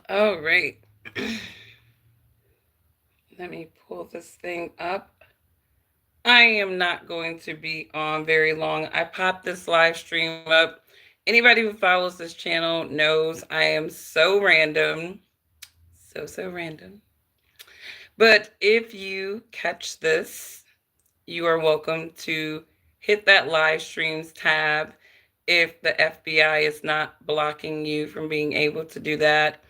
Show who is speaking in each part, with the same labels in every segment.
Speaker 1: All right. Let me pull this thing up. I am not going to be on very long. I popped this live stream up. Anybody who follows this channel knows I am so random. So random. But if you catch this, you are welcome to hit that live streams tab if the FBI is not blocking you from being able to do that.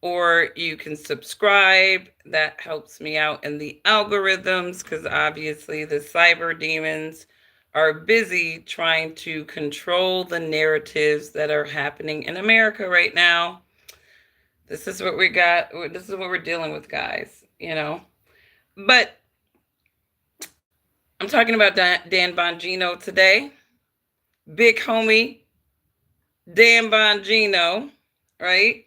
Speaker 1: Or you can subscribe. That helps me out in the algorithms because obviously the cyber demons are busy trying to control the narratives that are happening in America right now. This is what we got. This is what we're dealing with, guys. But I'm talking about Dan Bongino today. Big homie Dan Bongino, right?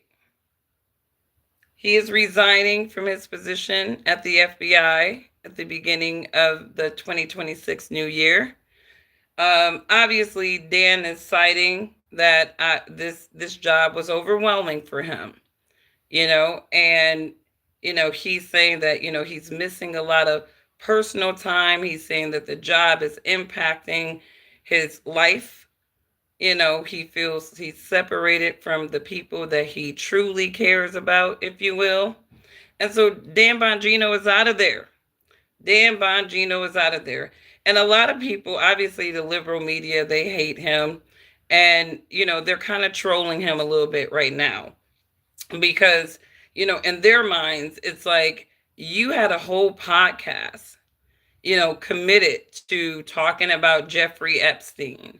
Speaker 1: He is resigning from his position at the FBI at the beginning of the 2026 new year. Obviously, Dan is citing that this job was overwhelming for him, and he's saying that he's missing a lot of personal time. He's saying that the job is impacting his life. He feels he's separated from the people that he truly cares about, if you will. And so Dan Bongino is out of there. Dan Bongino is out of there. And a lot of people, obviously the liberal media, they hate him. And, they're kind of trolling him a little bit right now because, in their minds, it's like you had a whole podcast, committed to talking about Jeffrey Epstein.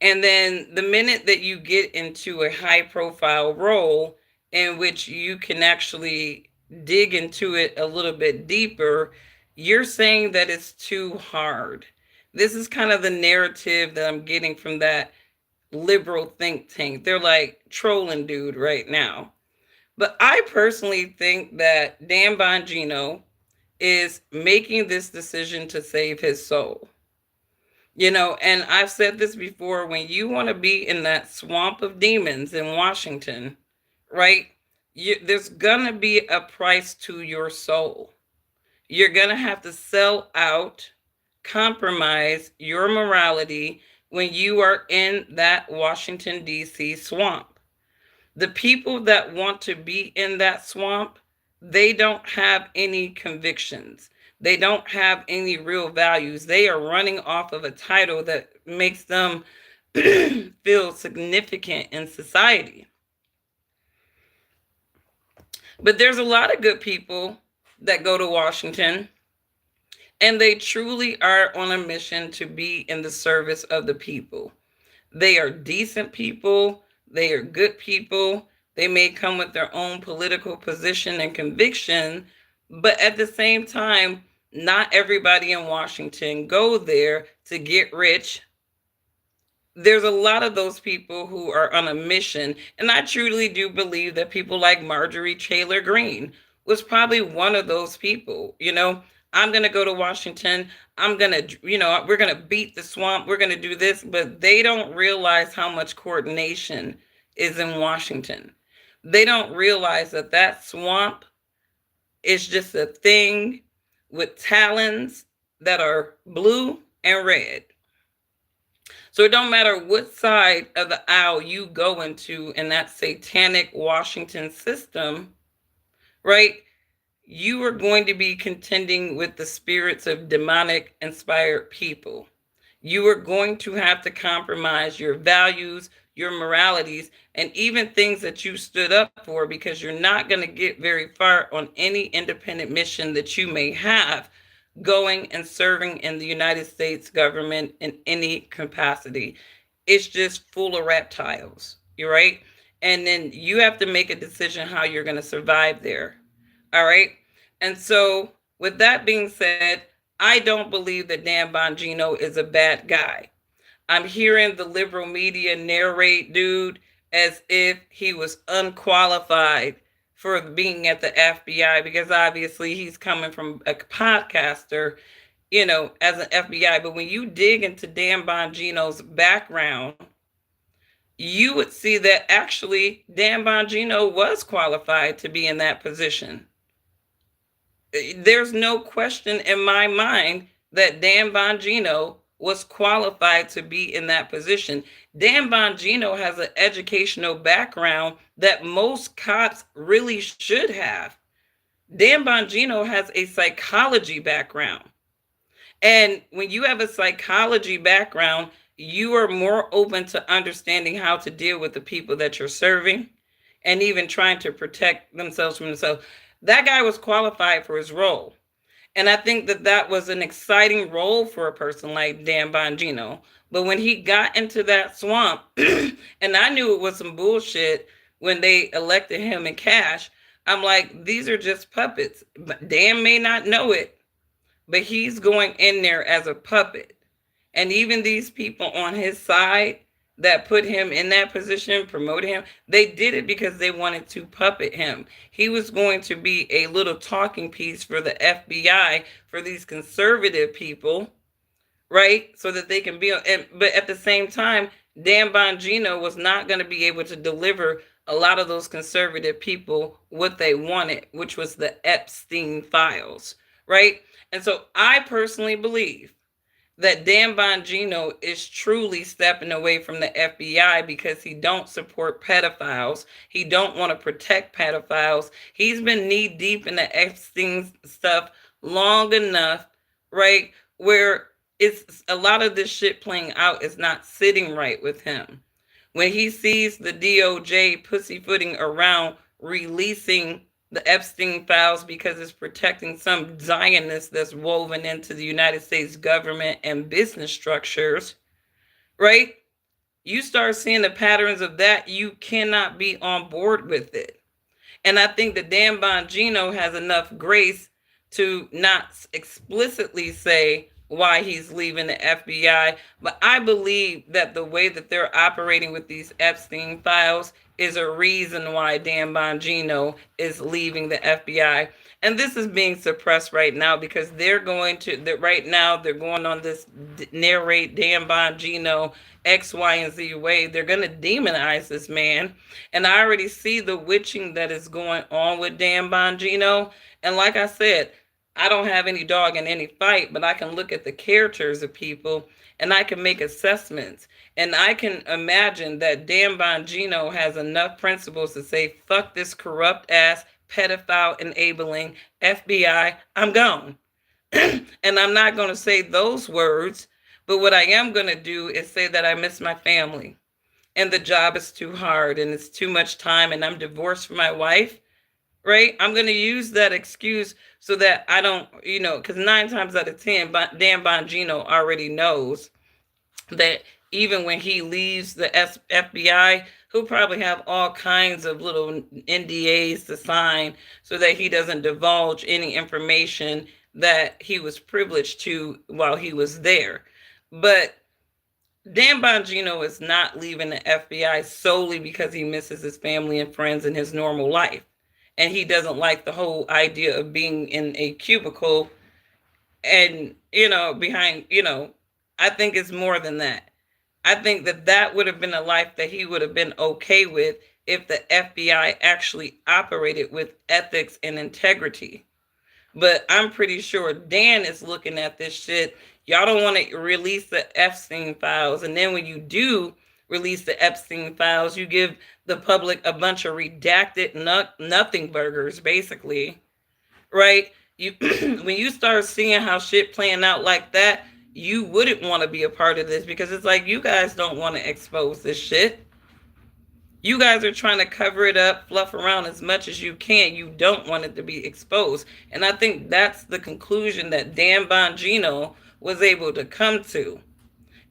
Speaker 1: And then the minute that you get into a high profile role in which you can actually dig into it a little bit deeper, you're saying that it's too hard. This is kind of the narrative that I'm getting from that liberal think tank. They're like trolling dude right now. But I personally think that Dan Bongino is making this decision to save his soul. And I've said this before, when you want to be in that swamp of demons in Washington, right? There's going to be a price to your soul. You're going to have to sell out, compromise your morality when you are in that Washington, D.C. swamp. The people that want to be in that swamp, they don't have any convictions. They don't have any real values. They are running off of a title that makes them feel significant in society. But there's a lot of good people that go to Washington, and they truly are on a mission to be in the service of the people. They are decent people. They are good people. They may come with their own political position and conviction, but at the same time, not everybody in Washington go there to get rich. There's a lot of those people who are on a mission, and I truly do believe that people like Marjorie Taylor Greene was probably one of those people. I'm going to go to Washington. I'm going to, we're going to beat the swamp. We're going to do this. But they don't realize how much coordination is in Washington. They don't realize that that swamp is just a thing with talons that are blue and red. So it don't matter what side of the aisle you go into in that satanic Washington system, right? You are going to be contending with the spirits of demonic inspired people. You are going to have to compromise your values, your moralities, and even things that you stood up for, because you're not going to get very far on any independent mission that you may have going and serving in the United States government in any capacity. It's just full of reptiles. You're right. And then you have to make a decision how you're going to survive there. All right. And so, with that being said, I don't believe that Dan Bongino is a bad guy. I'm hearing the liberal media narrate dude as if he was unqualified for being at the FBI, because obviously he's coming from a podcaster, as an FBI. But when you dig into Dan Bongino's background, you would see that actually Dan Bongino was qualified to be in that position. There's no question in my mind that Dan Bongino was qualified to be in that position. Dan Bongino has an educational background that most cops really should have. Dan Bongino has a psychology background. And when you have a psychology background, you are more open to understanding how to deal with the people that you're serving and even trying to protect themselves from themselves. That guy was qualified for his role. And I think that that was an exciting role for a person like Dan Bongino. But when he got into that swamp, and I knew it was some bullshit when they elected him and Cash, I'm like, these are just puppets. Dan may not know it, but he's going in there as a puppet. And even these people on his side that put him in that position, promoted him, they did it because they wanted to puppet him. He was going to be a little talking piece for the FBI, for these conservative people, right? So that they can be, but at the same time, Dan Bongino was not going to be able to deliver a lot of those conservative people what they wanted, which was the Epstein files, right? And so I personally believe that Dan Bongino is truly stepping away from the FBI because he don't support pedophiles. He don't want to protect pedophiles. He's been knee deep in the Epstein stuff long enough, right? Where it's a lot of this shit playing out is not sitting right with him. When he sees the DOJ pussyfooting around releasing the Epstein files because it's protecting some Zionist that's woven into the United States government and business structures, right? You start seeing the patterns of that, you cannot be on board with it. And I think that Dan Bongino has enough grace to not explicitly say why he's leaving the FBI, but I believe that the way that they're operating with these Epstein files is a reason why Dan Bongino is leaving the FBI. And this is being suppressed right now because they're going to, that right now they're going on this narrate Dan Bongino X, Y, and Z way. They're going to demonize this man. And I already see the witching that is going on with Dan Bongino. And like I said, I don't have any dog in any fight, but I can look at the characters of people and I can make assessments. And I can imagine that Dan Bongino has enough principles to say, fuck this corrupt ass, pedophile enabling FBI, I'm gone. And I'm not going to say those words, but what I am going to do is say that I miss my family and the job is too hard and it's too much time and I'm divorced from my wife, right? I'm going to use that excuse so that I don't, because 9 times out of 10, Dan Bongino already knows that even when he leaves the FBI, he'll probably have all kinds of little NDAs to sign so that he doesn't divulge any information that he was privileged to while he was there. But Dan Bongino is not leaving the FBI solely because he misses his family and friends and his normal life. And he doesn't like the whole idea of being in a cubicle and, behind, I think it's more than that. I think that that would have been a life that he would have been okay with if the FBI actually operated with ethics and integrity. But I'm pretty sure Dan is looking at this shit. Y'all don't want to release the Epstein files. And then when you do release the Epstein files, you give the public a bunch of redacted nothing burgers, basically. Right? When you start seeing how shit playing out like that, you wouldn't want to be a part of this because it's like you guys don't want to expose this shit. You guys are trying to cover it up, fluff around as much as you can. You don't want it to be exposed. And I think that's the conclusion that Dan Bongino was able to come to.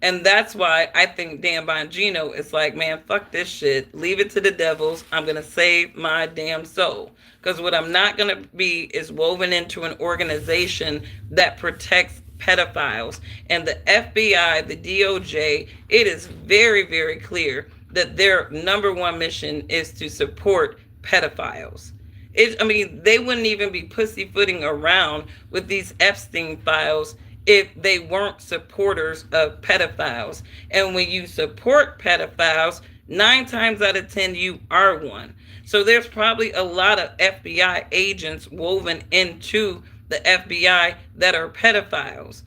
Speaker 1: And that's why I think Dan Bongino is like, man, fuck this shit. Leave it to the devils. I'm going to save my damn soul. Because what I'm not going to be is woven into an organization that protects pedophiles. And the FBI, the DOJ, it is very, very clear that their number one mission is to support pedophiles. They wouldn't even be pussyfooting around with these Epstein files if they weren't supporters of pedophiles. And when you support pedophiles, 9 times out of 10, you are one. So there's probably a lot of FBI agents woven into the FBI that are pedophiles.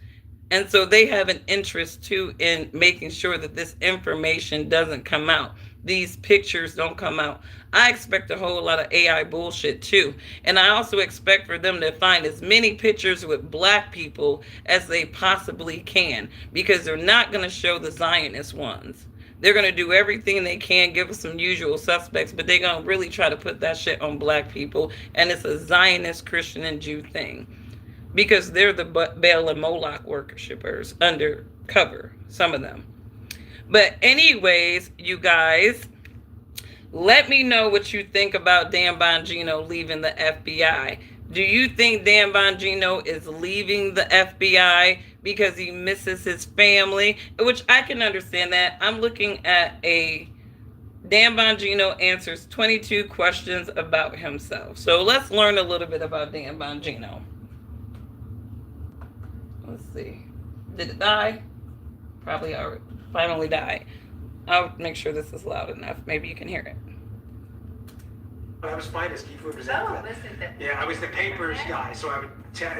Speaker 1: And so they have an interest too in making sure that this information doesn't come out. These pictures don't come out. I expect a whole lot of AI bullshit too. And I also expect for them to find as many pictures with black people as they possibly can, because they're not going to show the Zionist ones. They're going to do everything they can, give us some usual suspects, but they're going to really try to put that shit on black people. And it's a Zionist, Christian, and Jew thing, because they're the Baal and Moloch worshippers undercover, some of them. But anyways, you guys, let me know what you think about Dan Bongino leaving the FBI. Do you think Dan Bongino is leaving the FBI because he misses his family? Which I can understand that. I'm looking at a Dan Bongino answers 22 questions about himself. So let's learn a little bit about Dan Bongino. Let's see. Did it die? Probably already finally died. I'll make sure this is loud enough. Maybe you can hear it.
Speaker 2: I was finest food presenter. Yeah, I was the papers guy, so I would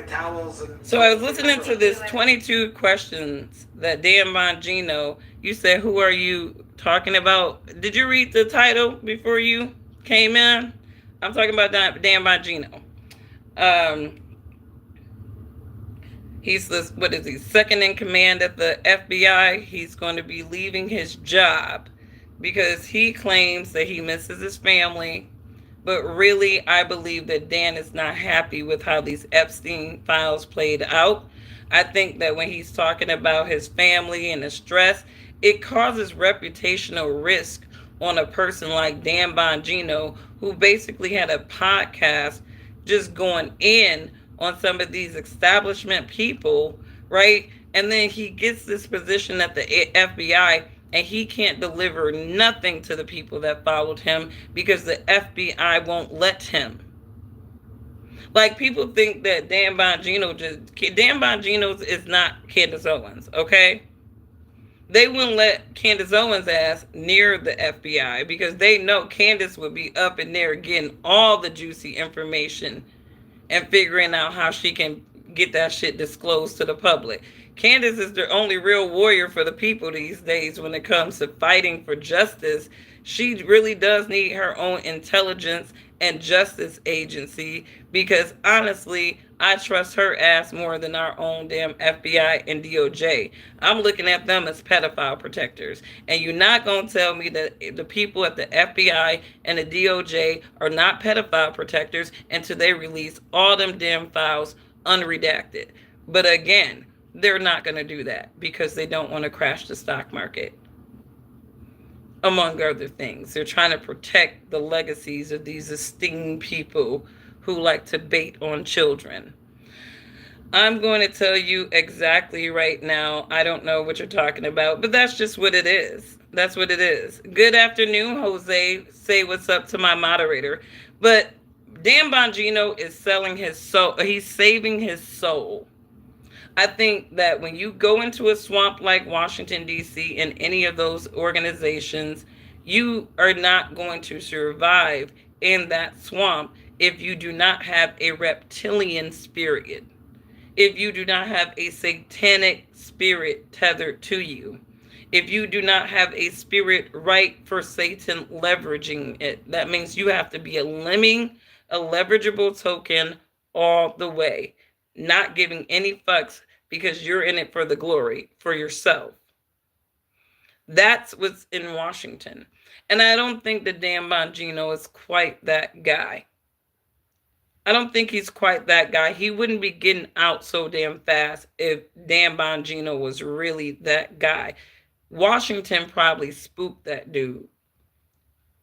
Speaker 2: towels and.
Speaker 1: So I was listening to this 22 questions that Dan Bongino. You said, "Who are you talking about?" Did you read the title before you came in? I'm talking about Dan Bongino. He's the, what is he, second in command at the FBI. He's going to be leaving his job because he claims that he misses his family. But really, I believe that Dan is not happy with how these Epstein files played out. I think that when he's talking about his family and the stress, it causes reputational risk on a person like Dan Bongino, who basically had a podcast just going in on some of these establishment people, right? And then he gets this position at the FBI, and he can't deliver nothing to the people that followed him because the FBI won't let him. Like, people think that Dan Bongino is not Candace Owens, okay? They wouldn't let Candace Owens' ass near the FBI because they know Candace would be up in there getting all the juicy information and figuring out how she can get that shit disclosed to the public. Candace is the only real warrior for the people these days when it comes to fighting for justice. She really does need her own intelligence and justice agency, because honestly, I trust her ass more than our own damn FBI and DOJ. I'm looking at them as pedophile protectors. And you're not going to tell me that the people at the FBI and the DOJ are not pedophile protectors until they release all them damn files unredacted. But again, they're not going to do that because they don't want to crash the stock market, among other things. They're trying to protect the legacies of these esteemed people who like to bait on children. I'm going to tell you exactly right now. I don't know what you're talking about, but that's just what it is. That's what it is. Good afternoon, Jose. Say what's up to my moderator. But Dan Bongino is selling his soul. He's saving his soul. I think that when you go into a swamp like Washington, D.C., and any of those organizations, you are not going to survive in that swamp if you do not have a reptilian spirit, if you do not have a satanic spirit tethered to you, if you do not have a spirit right for Satan leveraging it. That means you have to be a lemming, a leverageable token all the way, not giving any fucks because you're in it for the glory, for yourself. That's what's in Washington. And I don't think that Dan Bongino is quite that guy. I don't think he's quite that guy. He wouldn't be getting out so damn fast if Dan Bongino was really that guy. Washington probably spooked that dude.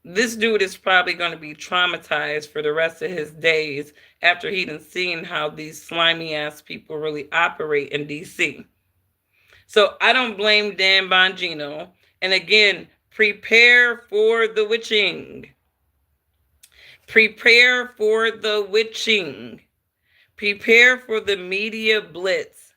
Speaker 1: This dude is probably going to be traumatized for the rest of his days after he done seen how these slimy ass people really operate in DC. So I don't blame Dan Bongino. And again, prepare for the witching. Prepare for the witching. Prepare for the media blitz,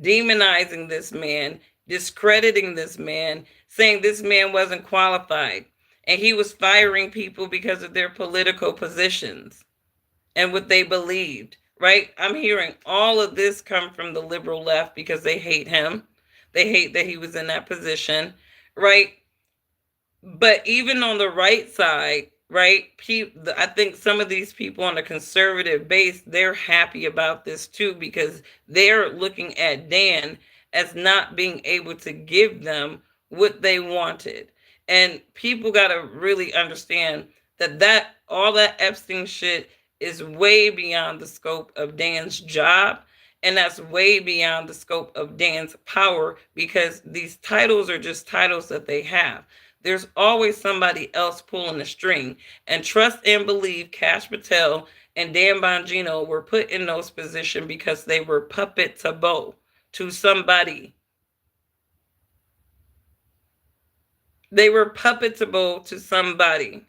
Speaker 1: demonizing this man, discrediting this man, saying this man wasn't qualified. And he was firing people because of their political positions and what they believed, right? I'm hearing all of this come from the liberal left because they hate him. They hate that he was in that position, right? But even on the right side, right? I think some of these people on the conservative base, they're happy about this too because they're looking at Dan as not being able to give them what they wanted. And people got to really understand that all that Epstein shit is way beyond the scope of Dan's job, and that's way beyond the scope of Dan's power because these titles are just titles that they have. There's always somebody else pulling the string. And trust and believe Cash Patel and Dan Bongino were put in those positions because they were puppet to bow to somebody. They were puppetable to somebody.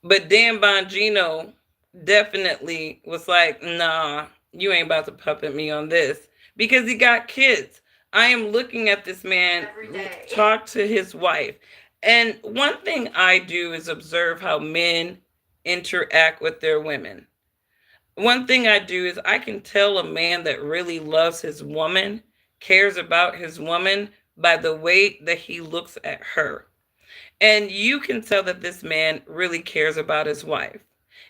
Speaker 1: But Dan Bongino definitely was like, nah, you ain't about to puppet me on this because he got kids. I am looking at this man talk to his wife. And one thing I do is observe how men interact with their women. One thing I do is I can tell a man that really loves his woman, cares about his woman, by the way that he looks at her. And you can tell that this man really cares about his wife.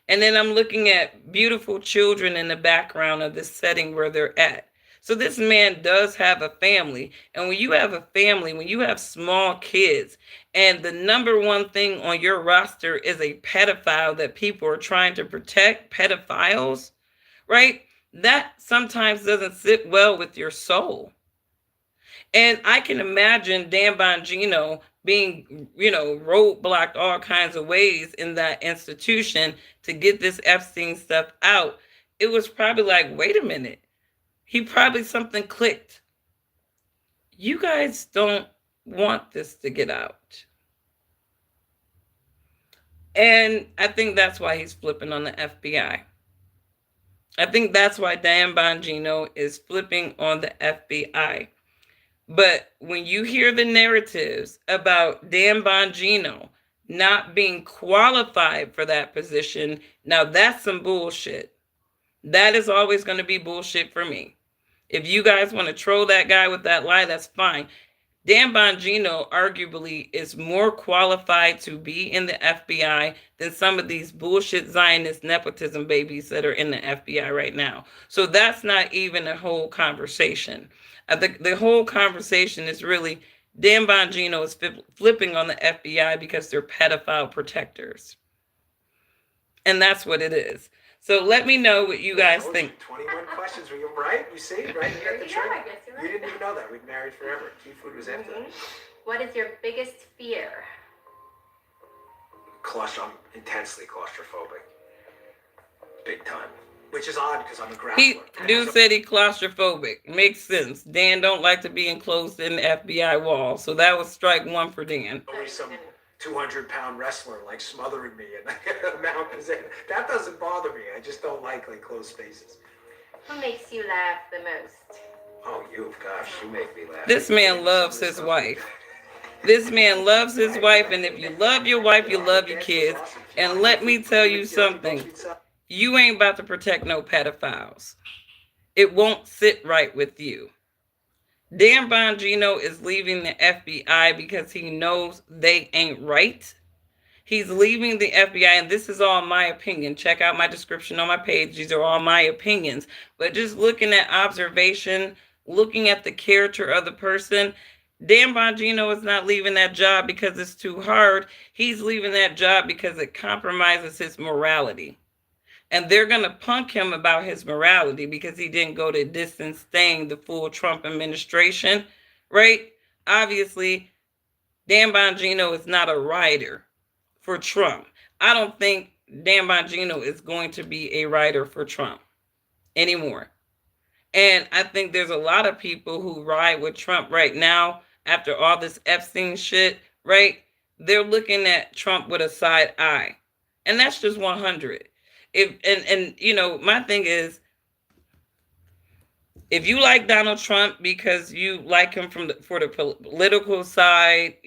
Speaker 1: And then I'm looking at beautiful children in the background of this setting where they're at. So this man does have a family. And when you have a family, when you have small kids, and the number one thing on your roster is a pedophile that people are trying to protect, pedophiles, right? That sometimes doesn't sit well with your soul. And I can imagine Dan Bongino being, roadblocked all kinds of ways in that institution to get this Epstein stuff out. It was probably like, wait a minute. He probably something clicked. You guys don't want this to get out. And I think that's why he's flipping on the FBI. I think that's why Dan Bongino is flipping on the FBI. But when you hear the narratives about Dan Bongino not being qualified for that position, now that's some bullshit. That is always going to be bullshit for me. If you guys want to troll that guy with that lie, that's fine. Dan Bongino arguably is more qualified to be in the FBI than some of these bullshit Zionist nepotism babies that are in the FBI right now. So that's not even a whole conversation. I think the whole conversation is really Dan Bongino is flipping on the FBI because they're pedophile protectors. And that's what it is. So let me know what you guys think.
Speaker 2: 21 questions. Were you right? You see? Right? You got the trick? I guess you're right. You didn't even know that. We'd married forever. Key food was after that.
Speaker 3: What is your biggest fear?
Speaker 2: I'm intensely claustrophobic. Big time. Which is odd because I'm a grappler.
Speaker 1: Dude said he claustrophobic. Makes sense. Dan don't like to be enclosed in the FBI wall. So that was strike one for Dan.
Speaker 2: Always some 200-pound wrestler like smothering me and a mountain. That doesn't bother me. I just don't like closed spaces.
Speaker 3: Who makes you laugh the most?
Speaker 2: Oh, you, gosh, you make me laugh.
Speaker 1: This man loves his wife. This man loves his wife, and if you love your wife, you love your kids. And let me tell you something. You ain't about to protect no pedophiles. It won't sit right with you. Dan Bongino is leaving the FBI because he knows they ain't right. He's leaving the FBI, and this is all my opinion. Check out my description on my page. These are all my opinions. But just looking at observation, looking at the character of the person, Dan Bongino is not leaving that job because it's too hard. He's leaving that job because it compromises his morality. And they're going to punk him about his morality because he didn't go to distance staying the full Trump administration, right? Obviously, Dan Bongino is not a rider for Trump. I don't think Dan Bongino is going to be a rider for Trump anymore. And I think there's a lot of people who ride with Trump right now after all this Epstein shit, right? They're looking at Trump with a side eye. And that's just 100. My thing is, If you like Donald Trump because you like him for the political side,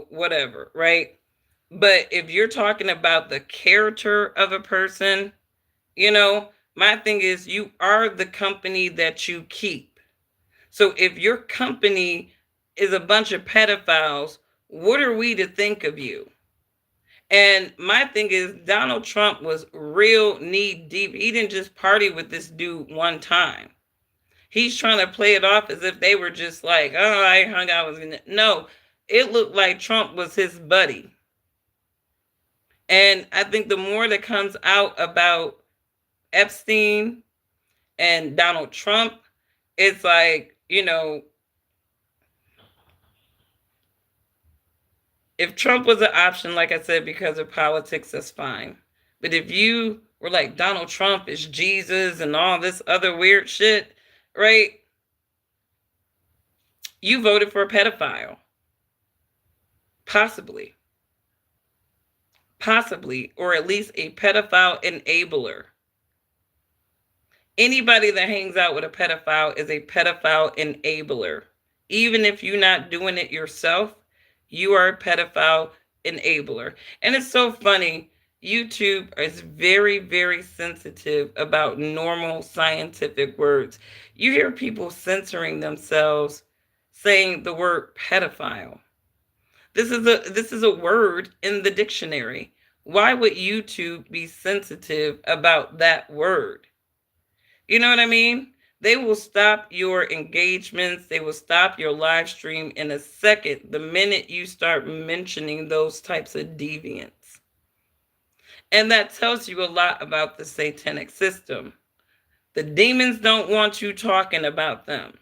Speaker 1: whatever, right? But if you're talking about the character of a person, my thing is you are the company that you keep. So if your company is a bunch of pedophiles, what are we to think of you? And my thing is, Donald Trump was real knee deep. He didn't just party with this dude one time. He's trying to play it off as if they were just like, oh, I hung out with him. No, it looked like Trump was his buddy. And I think the more that comes out about Epstein and Donald Trump, it's like, if Trump was an option, like I said, because of politics, that's fine. But if you were like Donald Trump is Jesus and all this other weird shit, right? You voted for a pedophile. Possibly. Possibly. Or at least a pedophile enabler. Anybody that hangs out with a pedophile is a pedophile enabler. Even if you're not doing it yourself, you are a pedophile enabler. And it's so funny. YouTube is very, very sensitive about normal scientific words. You hear people censoring themselves saying the word pedophile. This is a word in the dictionary. Why would YouTube be sensitive about that word? You know what I mean? They will stop your engagements. They will stop your live stream in a second the minute you start mentioning those types of deviants. And that tells you a lot about the satanic system. The demons don't want you talking about them.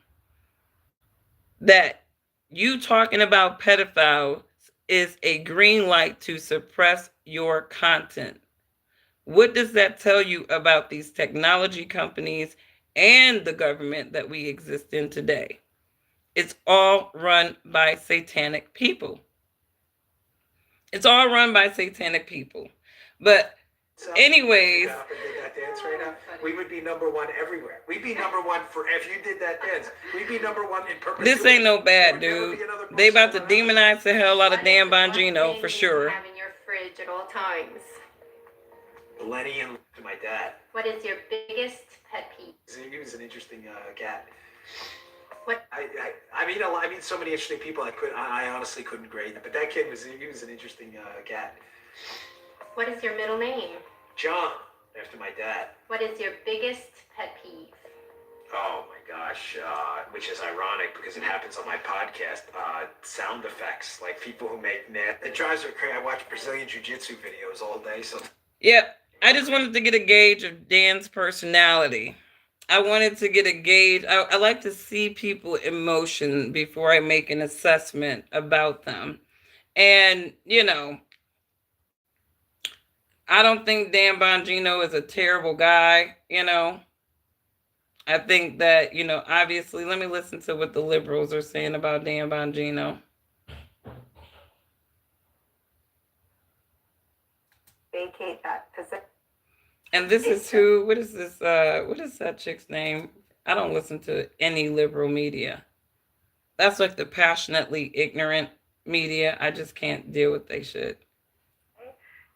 Speaker 1: That you talking about pedophiles is a green light to suppress your content. What does that tell you about these technology companies and the government that we exist in today? It's all run by satanic people. It's all run by satanic people. But anyways,
Speaker 2: did that dance right now, we would be number one everywhere. We'd be number one for if you did that dance. We'd be number one in perpetuity.
Speaker 1: This ain't no bad, dude. They about to demonize the hell out of Dan Bongino for sure.
Speaker 3: Have in your fridge at all times.
Speaker 2: Lenny and my dad.
Speaker 3: What is your biggest pet peeve?
Speaker 2: He was an interesting cat.
Speaker 3: What?
Speaker 2: I mean, so many interesting people. I honestly couldn't grade them, but that kid was an interesting cat.
Speaker 3: What is your middle name?
Speaker 2: John, after my dad.
Speaker 3: What is your biggest pet peeve?
Speaker 2: Oh my gosh, which is ironic because it happens on my podcast. Sound effects, like people who make net. It drives me crazy. I watch Brazilian Jiu-Jitsu videos all day. So.
Speaker 1: Yep, I just wanted to get a gauge of Dan's personality. I wanted to get a gauge. I like to see people in motion before I make an assessment about them. And, I don't think Dan Bongino is a terrible guy, I think that, obviously, let me listen to what the liberals are saying about Dan Bongino.
Speaker 4: Vacate that position.
Speaker 1: And this is who, what is this, what is that chick's name? I don't listen to any liberal media. That's like the passionately ignorant media. I just can't deal with they shit.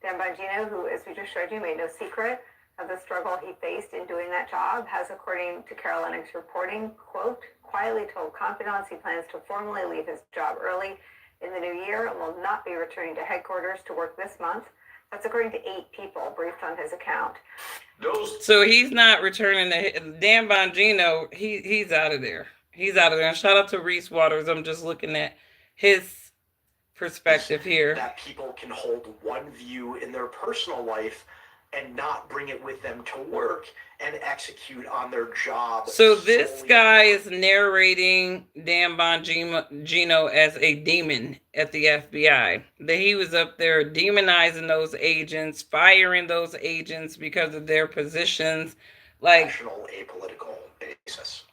Speaker 4: Dan Bongino, who, as we just showed you, made no secret of the struggle he faced in doing that job, has, according to Carol Lennox reporting, quote, quietly told confidants he plans to formally leave his job early in the new year and will not be returning to headquarters to work this month. That's according to 8 people briefed on his account.
Speaker 1: So he's not returning to Dan Bongino. He's out of there. He's out of there. And shout out to Reese Waters. I'm just looking at his perspective here.
Speaker 2: That people can hold one view in their personal life and not bring it with them to work and execute on their job.
Speaker 1: So this guy is narrating Dan Bongino as a demon at the FBI. That he was up there demonizing those agents, firing those agents because of their positions. Like
Speaker 2: national apolitical basis.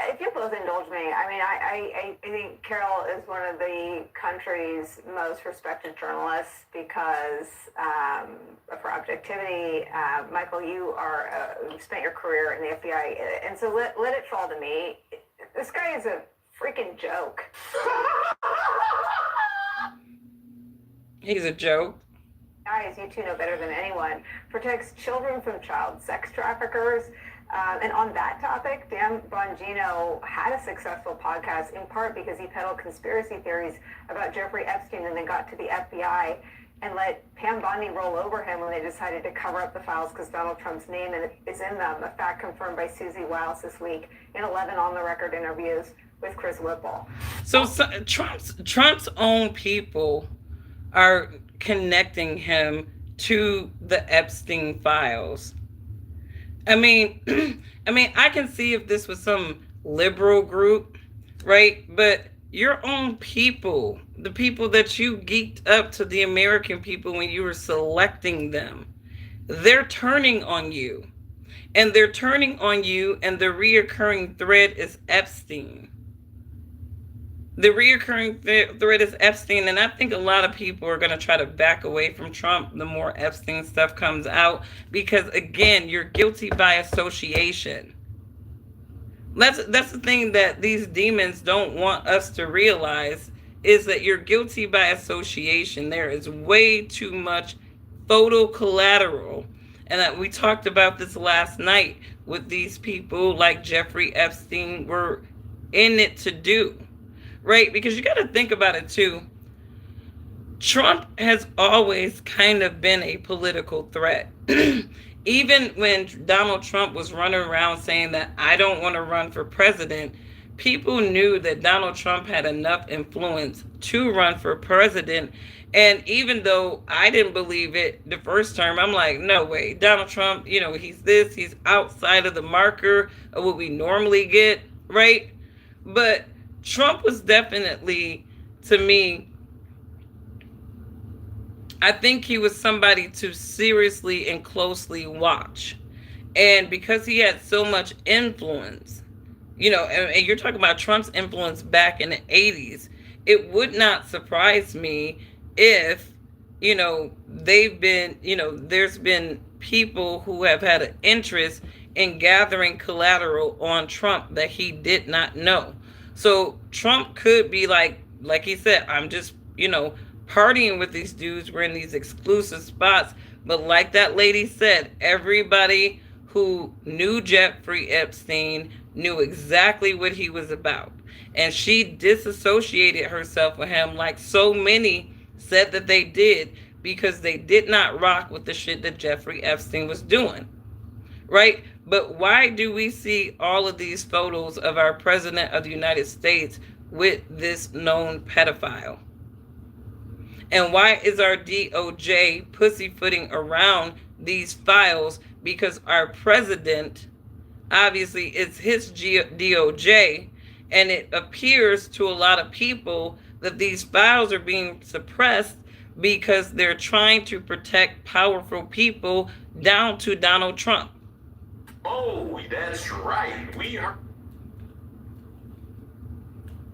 Speaker 4: If you'll both indulge me, I mean, I think Carol is one of the country's most respected journalists because of her objectivity. Michael, you spent your career in the FBI, and so let it fall to me. This guy is a freaking joke.
Speaker 1: He's a joke.
Speaker 4: As you two know better than anyone, protects children from child sex traffickers. And on that topic, Dan Bongino had a successful podcast in part because he peddled conspiracy theories about Jeffrey Epstein and then got to the FBI and let Pam Bondi roll over him when they decided to cover up the files because Donald Trump's name is in them, a fact confirmed by Susie Wiles this week in 11 on-the-record interviews with Chris Whipple.
Speaker 1: So Trump's own people are connecting him to the Epstein files. I mean, I can see if this was some liberal group, right? But your own people, the people that you geeked up to the American people when you were selecting them, they're turning on you. And they're turning on you, and the reoccurring thread is Epstein. The reoccurring thread is Epstein, and I think a lot of people are going to try to back away from Trump the more Epstein stuff comes out, because again, you're guilty by association. That's the thing that these demons don't want us to realize, is that you're guilty by association. There is way too much photo collateral, and that we talked about this last night with these people like Jeffrey Epstein were in it to do. Right? Because you got to think about it too. Trump has always kind of been a political threat. Even when Donald Trump was running around saying that I don't want to run for president, people knew that Donald Trump had enough influence to run for president. And even though I didn't believe it the first term, I'm like, no way. Donald Trump, he's outside of the marker of what we normally get, right? But Trump was definitely, to me, I think he was somebody to seriously and closely watch. And because he had so much influence, and you're talking about Trump's influence back in the 80s, it would not surprise me if, there's been people who have had an interest in gathering collateral on Trump that he did not know. So Trump could be like he said, I'm just, partying with these dudes. We're in these exclusive spots. But like that lady said, everybody who knew Jeffrey Epstein knew exactly what he was about. And she disassociated herself with him like so many said that they did, because they did not rock with the shit that Jeffrey Epstein was doing. Right? But why do we see all of these photos of our president of the United States with this known pedophile? And why is our DOJ pussyfooting around these files? Because our president, obviously, it's his DOJ, and it appears to a lot of people that these files are being suppressed because they're trying to protect powerful people down to Donald Trump.
Speaker 2: Oh, that's right. We are.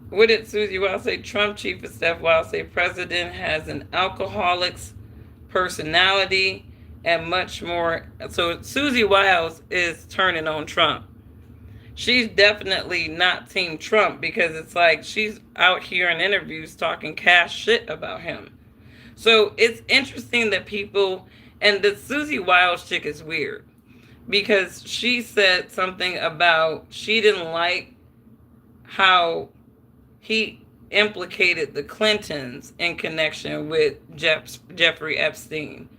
Speaker 1: What did Susie Wiles say? Trump Chief of Staff Wiles say president has an alcoholic's personality and much more. So Susie Wiles is turning on Trump. She's definitely not Team Trump, because it's like she's out here in interviews talking cash shit about him. So it's interesting that people, and the Susie Wiles chick is weird, because she said something about she didn't like how he implicated the Clintons in connection with Jeffrey Epstein.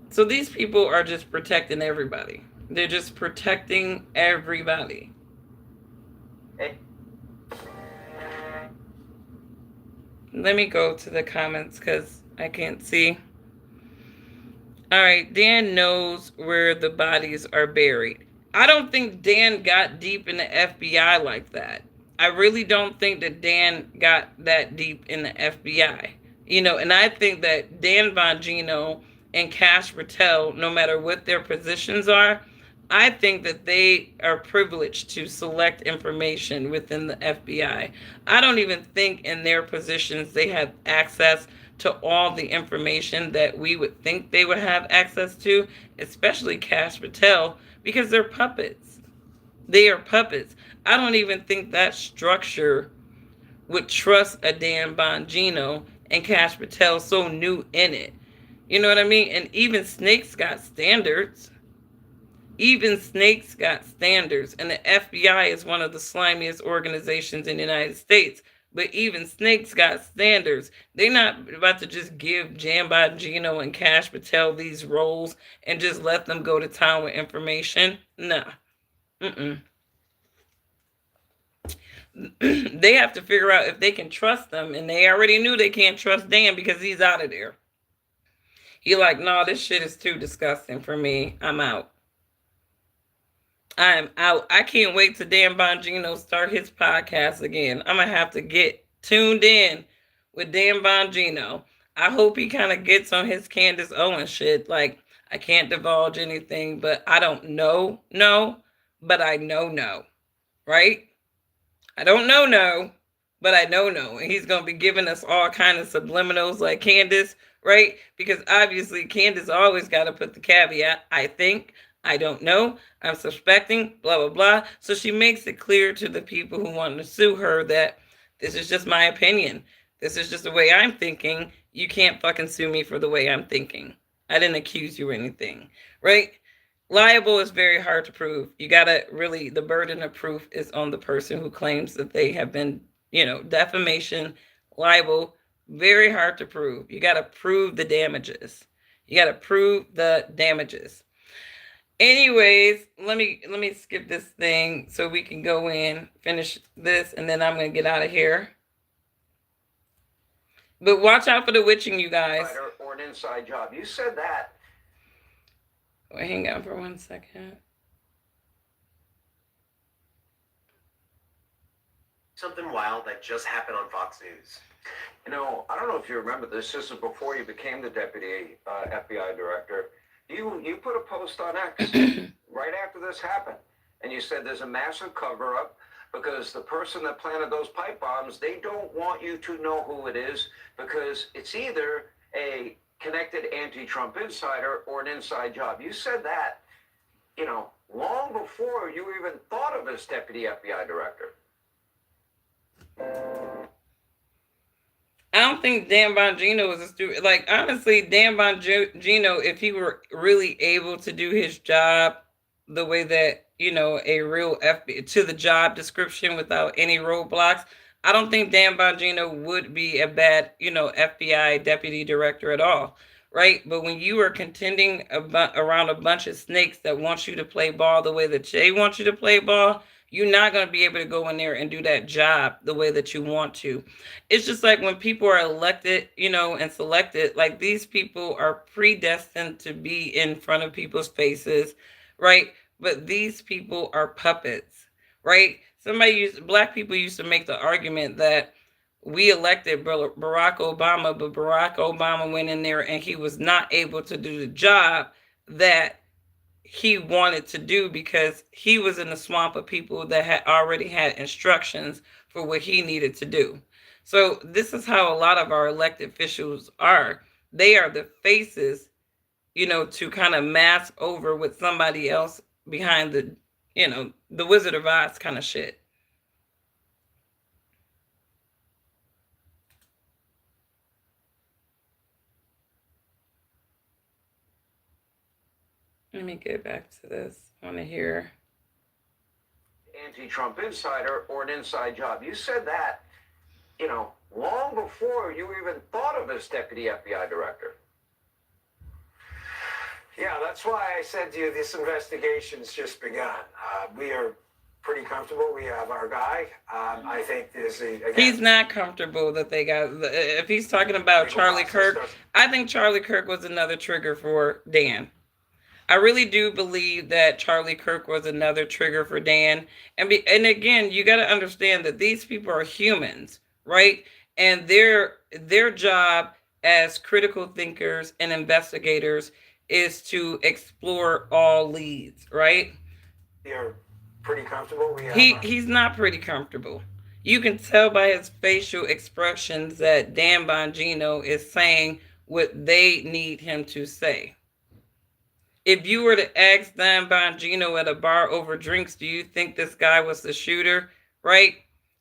Speaker 1: So these people are just protecting everybody. They're just protecting everybody. Let me go to the comments because I can't see. All right, Dan knows where the bodies are buried. I don't think Dan got deep in the FBI like that. I really don't think that Dan got that deep in the FBI. And I think that Dan Bongino and Cash Patel, no matter what their positions are, I think that they are privileged to select information within the FBI. I don't even think in their positions they have access to all the information that we would think they would have access to, especially Cash Patel, because they're puppets. They are puppets. I don't even think that structure would trust a Dan Bongino and Cash Patel so new in it. You know what I mean? And even snakes got standards. Even snakes got standards. And the FBI is one of the slimiest organizations in the United States. But even snakes got standards. They're not about to just give Jan Bongino and Cash Patel these roles and just let them go to town with information. Nah. Mm-mm. They have to figure out if they can trust them. And they already knew they can't trust Dan because he's out of there. He like, no, this shit is too disgusting for me. I'm out. I'm out. I can't wait to Dan Bongino start his podcast again. I'm gonna have to get tuned in with Dan Bongino. I hope he kind of gets on his Candace Owens shit. Like, I can't divulge anything, but I don't know, no, but I know, no, right? I don't know, no, but I know, no. And he's gonna be giving us all kind of subliminals like Candace, right? Because obviously Candace always got to put the caveat, I think, I don't know, I'm suspecting, blah, blah, blah. So she makes it clear to the people who want to sue her that this is just my opinion. This is just the way I'm thinking. You can't fucking sue me for the way I'm thinking. I didn't accuse you of anything, right? Liable is very hard to prove. You gotta really, the burden of proof is on the person who claims that they have been, defamation, libel, very hard to prove. You gotta prove the damages. You gotta prove the damages. Anyways, let me skip this thing so we can go in, finish this, and then I'm gonna get out of here. But watch out for the witching, you guys.
Speaker 2: Or an inside job. You said that.
Speaker 1: Wait, hang on for 1 second.
Speaker 2: Something wild that just happened on Fox News. You know, I don't know if you remember this. This is before you became the deputy FBI director. You put a post on X right after this happened, and you said there's a massive cover-up because the person that planted those pipe bombs, they don't want you to know who it is because it's either a connected anti-Trump insider or an inside job. You said that, long before you even thought of as deputy FBI director.
Speaker 1: I don't think Dan Bongino was a stupid. Like, honestly, Dan Bongino, if he were really able to do his job the way that, a real FBI, to the job description without any roadblocks, I don't think Dan Bongino would be a bad, FBI deputy director at all. Right. But when you are contending around a bunch of snakes that want you to play ball the way that they want you to play ball, you're not going to be able to go in there and do that job the way that you want to. It's just like when people are elected, and selected, like these people are predestined to be in front of people's faces, right? But these people are puppets, right? Black people used to make the argument that we elected Barack Obama, but Barack Obama went in there and he was not able to do the job that he wanted to do because he was in a swamp of people that had already had instructions for what he needed to do. So this is how a lot of our elected officials are. They are the faces, to kind of mask over with somebody else behind the Wizard of Oz kind of shit. Let me get back to this. I want to hear.
Speaker 2: Anti-Trump insider or an inside job. You said that, long before you even thought of as deputy FBI director. Yeah, that's why I said to you, this investigation's just begun. We are pretty comfortable. We have our guy. I think
Speaker 1: he's not comfortable that they got. If he's talking about Charlie Kirk, I think Charlie Kirk was another trigger for Dan. I really do believe that Charlie Kirk was another trigger for Dan. And again, you got to understand that these people are humans, right? And their job as critical thinkers and investigators is to explore all leads, right?
Speaker 2: You're pretty comfortable.
Speaker 1: He's not pretty comfortable. You can tell by his facial expressions that Dan Bongino is saying what they need him to say. If you were to ask Dan Bongino at a bar over drinks, do you think this guy was the shooter, right?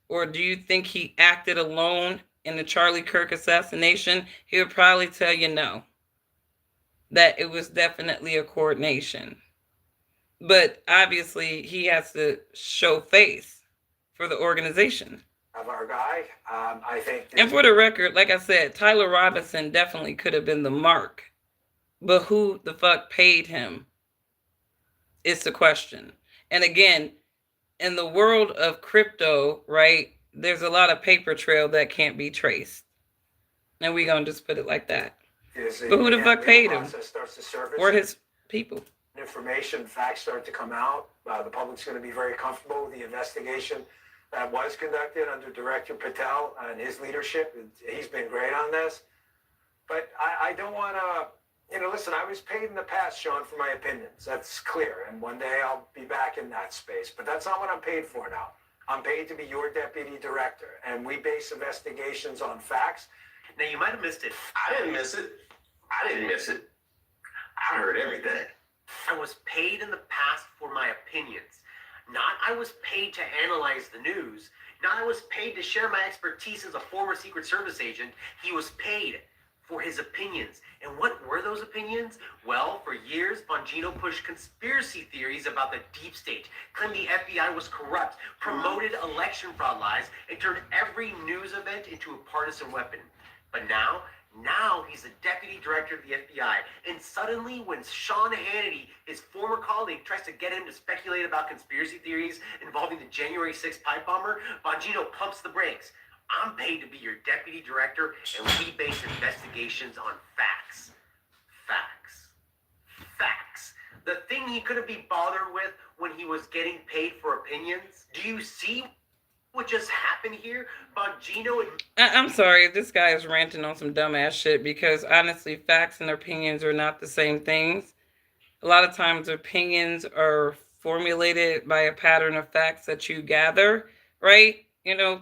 Speaker 1: Or do you think he acted alone in the Charlie Kirk assassination? He would probably tell you no, that it was definitely a coordination. But obviously, he has to show face for the organization.
Speaker 2: Of our guy, I think.
Speaker 1: And for the record, like I said, Tyler Robinson definitely could have been the mark. But who the fuck paid him is the question. And again, in the world of crypto, right, there's a lot of paper trail that can't be traced. And we're going to just put it like that. But who the fuck paid him? Or his people?
Speaker 2: Information, facts start to come out. The public's going to be very comfortable with the investigation that was conducted under Director Patel and his leadership. He's been great on this. But I don't want to, listen, I was paid in the past, Sean, for my opinions. That's clear. And one day I'll be back in that space. But that's not what I'm paid for now. I'm paid to be your deputy director. And we base investigations on facts.
Speaker 5: Now, you might have missed it.
Speaker 6: I didn't miss it. I didn't miss it. I heard everything.
Speaker 5: I was paid in the past for my opinions. Not I was paid to analyze the news. Not I was paid to share my expertise as a former Secret Service agent. He was paid for his opinions. And what were those opinions? Well, for years, Bongino pushed conspiracy theories about the deep state, claimed the FBI was corrupt, promoted election fraud lies, and turned every news event into a partisan weapon. But now he's the deputy director of the FBI. And suddenly, when Sean Hannity, his former colleague, tries to get him to speculate about conspiracy theories involving the January 6th pipe bomber, Bongino pumps the brakes. I'm paid to be your deputy director, and we base investigations on facts. Facts. The thing he couldn't be bothered with when he was getting paid for opinions. Do you see what just happened here? Bongino and...
Speaker 1: I'm sorry, this guy is ranting on some dumbass shit because honestly, facts and opinions are not the same things. A lot of times opinions are formulated by a pattern of facts that you gather, right?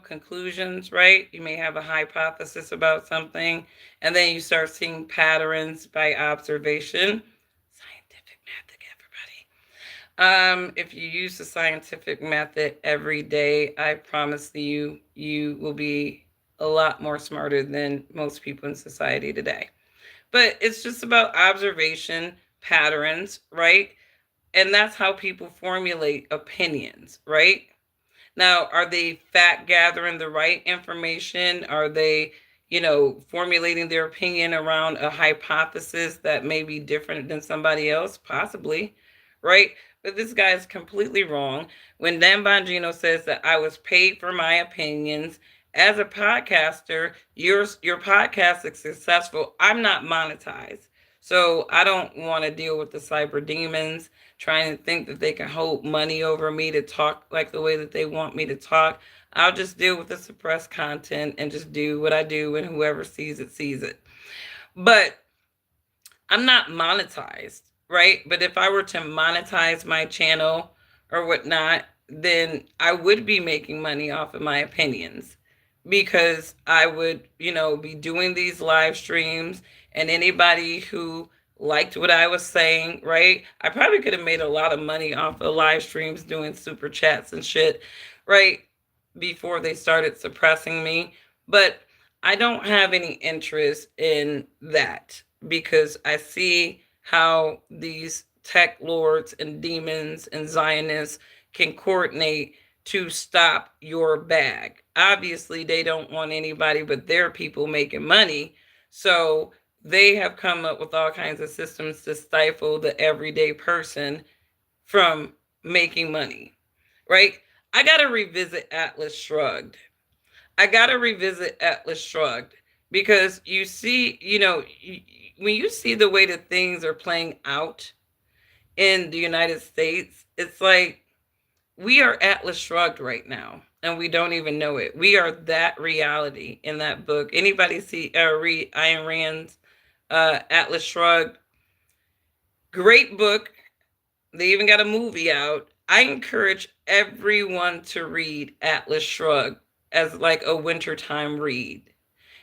Speaker 1: Conclusions, right? You may have a hypothesis about something, and then you start seeing patterns by observation. Scientific method, everybody. If you use the scientific method every day, I promise you will be a lot more smarter than most people in society today. But it's just about observation, patterns, right? And that's how people formulate opinions, right? Now, are they fact gathering the right information? Are they, formulating their opinion around a hypothesis that may be different than somebody else? Possibly, right? But this guy is completely wrong. When Dan Bongino says that I was paid for my opinions, as a podcaster, your podcast is successful. I'm not monetized. So I don't want to deal with the cyber demons trying to think that they can hold money over me to talk like the way that they want me to talk. I'll just deal with the suppressed content and just do what I do, and whoever sees it, sees it. But I'm not monetized, right? But if I were to monetize my channel or whatnot, then I would be making money off of my opinions because I would, be doing these live streams, and anybody who liked what I was saying, right? I probably could have made a lot of money off of live streams doing super chats and shit, right? Before they started suppressing me. But I don't have any interest in that because I see how these tech lords and demons and Zionists can coordinate to stop your bag. Obviously, they don't want anybody but their people making money. So they have come up with all kinds of systems to stifle the everyday person from making money, right? I got to revisit Atlas Shrugged. Because you see, when you see the way that things are playing out in the United States, it's like, we are Atlas Shrugged right now, and we don't even know it. We are that reality in that book. Anybody see read Ayn Rand's Atlas Shrugged? Great book. They even got a movie out. I encourage everyone to read Atlas Shrugged as like a wintertime read.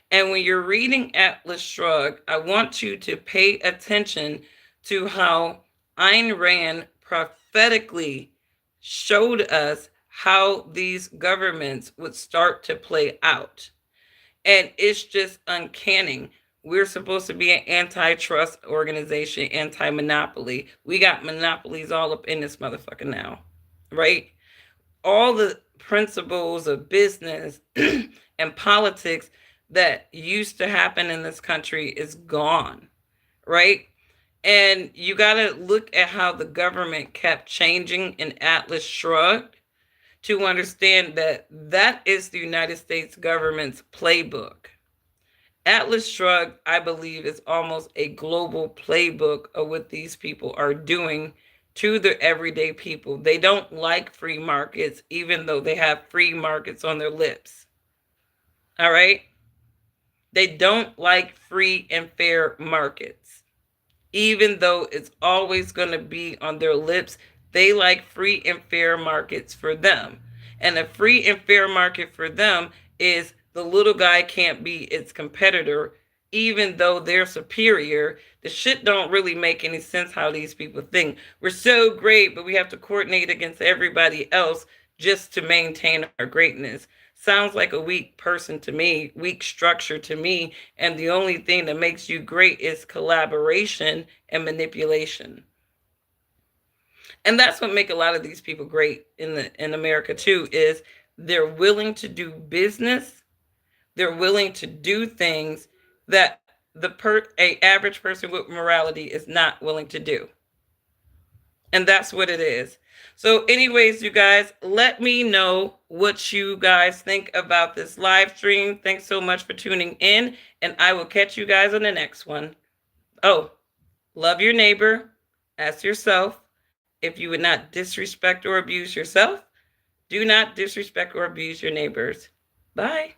Speaker 1: And when you're reading Atlas Shrugged, I want you to pay attention to how Ayn Rand prophetically showed us how these governments would start to play out. And it's just uncanny. We're supposed to be an antitrust organization, anti-monopoly. We got monopolies all up in this motherfucker now, right? All the principles of business and politics that used to happen in this country is gone, right? And you got to look at how the government kept changing in Atlas Shrugged to understand that that is the United States government's playbook. Atlas Shrugged, I believe, is almost a global playbook of what these people are doing to the everyday people. They don't like free markets, even though they have free markets on their lips. All right? They don't like free and fair markets, even though it's always going to be on their lips. They like free and fair markets for them. And a free and fair market for them is the little guy can't be its competitor, even though they're superior. The shit don't really make any sense how these people think. We're so great, but we have to coordinate against everybody else just to maintain our greatness. Sounds like a weak person to me, weak structure to me, and the only thing that makes you great is collaboration and manipulation. And that's what make a lot of these people great in America too, is they're willing to do business, they're willing to do things that a average person with morality is not willing to do. And that's what it is. So anyways, you guys, let me know what you guys think about this live stream. Thanks so much for tuning in, and I will catch you guys on the next one. Oh, love your neighbor as yourself. If you would not disrespect or abuse yourself, do not disrespect or abuse your neighbors. Bye.